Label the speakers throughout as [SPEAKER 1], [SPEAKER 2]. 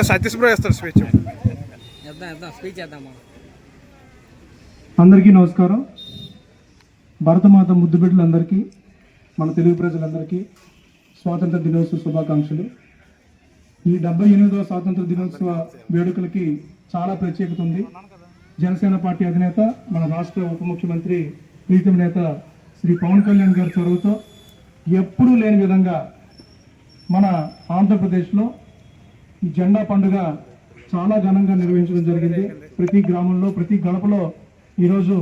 [SPEAKER 1] Satish bro ఇస్తారు speech.
[SPEAKER 2] అందరికీ నమస్కారం. భారతమాత ముద్దు బిడ్డలందరికీ, మన తెలుగు ప్రజలందరికీ స్వాతంత్ర దినోత్సవ శుభాకాంక్షలు. ఈ 78వ స్వాతంత్ర దినోత్సవ వేడుకలకి చాలా ప్రత్యేకత ఉంది. జనసేన పార్టీ అధినేత, మన రాష్ట్ర ఉప ముఖ్యమంత్రి, ప్రీతం నేత శ్రీ పవన్ కళ్యాణ్ గారి చొరవతో ఎప్పుడూ లేని విధంగా మన ఆంధ్రప్రదేశ్లో ఈ జెండా పండుగ చాలా ఘనంగా నిర్వహించడం జరిగింది. ప్రతి గ్రామంలో, ప్రతి గడపలో ఈరోజు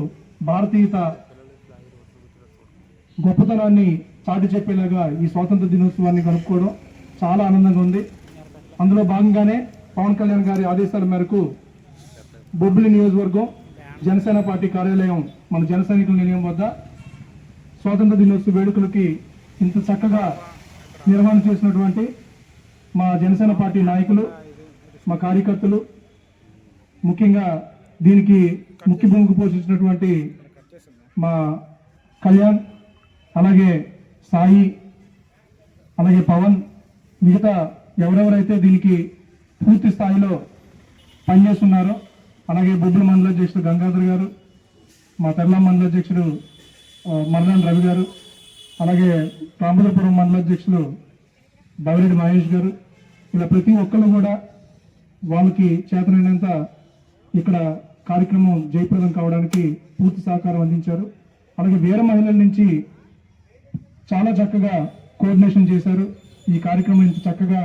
[SPEAKER 2] భారతీయత గొప్పతనాన్ని చాటి చెప్పేలాగా ఈ స్వాతంత్ర దినోత్సవాన్ని గడుపుకోవడం చాలా ఆనందంగా ఉంది. అందులో భాగంగానే పవన్ కళ్యాణ్ గారి ఆదేశాల మేరకు బొబ్బిలి నియోజకవర్గం జనసేన పార్టీ కార్యాలయం, మన జన సైనికుల నిలయం వద్ద స్వాతంత్ర దినోత్సవ వేడుకలకి ఇంత చక్కగా నిర్వహణ చేసినటువంటి మా జనసేన పార్టీ నాయకులు, మా కార్యకర్తలు, ముఖ్యంగా దీనికి ముఖ్య భూమిక పోషించినటువంటి మా కళ్యాణ్, అలాగే సాయి, అలాగే పవన్, మిగతా ఎవరెవరైతే దీనికి పూర్తి స్థాయిలో పనిచేస్తున్నారో, అలాగే బొబ్బుల మండల అధ్యక్షుడు గంగాధర్ గారు, మా తెల్ల మండల అధ్యక్షుడు మర్నాన్ రవి గారు, అలాగే రాంబులపురం మండల అధ్యక్షులు బవిరెడ్డి మహేష్ గారు, ఇలా ప్రతి ఒక్కరు కూడా వాళ్ళకి చేతనైనంత ఇక్కడ కార్యక్రమం జయప్రదం కావడానికి పూర్తి సహకారం అందించారు. అలాగే వేరే మహిళల నుంచి చాలా చక్కగా కోఆర్డినేషన్ చేశారు. ఈ కార్యక్రమం ఇంత చక్కగా,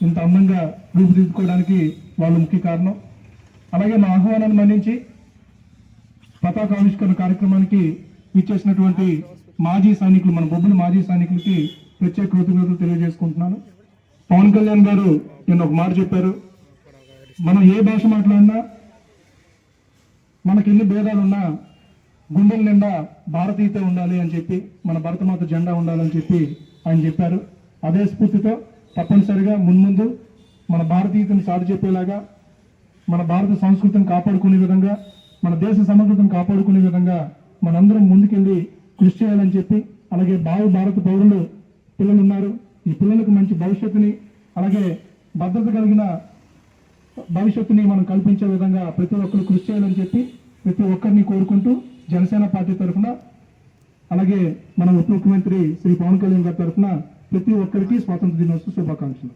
[SPEAKER 2] ఇంత అందంగా రూపుదిద్దుకోవడానికి వాళ్ళు ముఖ్య కారణం. అలాగే మా ఆహ్వానాన్ని మన్నించి పతాకావిష్కరణ కార్యక్రమానికి ఇచ్చేసినటువంటి మాజీ సైనికులు, మన బొబ్బుల మాజీ సైనికులకి ప్రత్యేక కృతజ్ఞతలు తెలియజేసుకుంటున్నాను. పవన్ కళ్యాణ్ గారు నిన్న ఒక మాట చెప్పారు, మనం ఏ భాష మాట్లాడినా, మనకి ఎన్ని భేదాలున్నా గుండెల నిండా భారతీయత ఉండాలి అని చెప్పి, మన భారతమాత జెండా ఉండాలని చెప్పి ఆయన చెప్పారు. అదే స్ఫూర్తితో తప్పనిసరిగా మున్ముందు మన భారతీయతను చాటి చెప్పేలాగా, మన భారత సంస్కృతిని కాపాడుకునే విధంగా, మన దేశ సమగ్రతను కాపాడుకునే విధంగా మనందరం ముందుకెళ్ళి కృషి చేయాలని చెప్పి, అలాగే భారత పౌరులు పిల్లలు ఉన్నారు, ఈ పిల్లలకు మంచి భవిష్యత్తుని, అలాగే భద్రత కలిగిన భవిష్యత్తుని మనం కల్పించే విధంగా ప్రతి ఒక్కరు కృషి చేయాలని చెప్పి ప్రతి ఒక్కరిని కోరుకుంటూ జనసేన పార్టీ తరఫున, అలాగే మన ఉప ముఖ్యమంత్రి శ్రీ పవన్ కళ్యాణ్ గారి తరఫున ప్రతి ఒక్కరికి స్వాతంత్ర దినోత్సవ శుభాకాంక్షలు.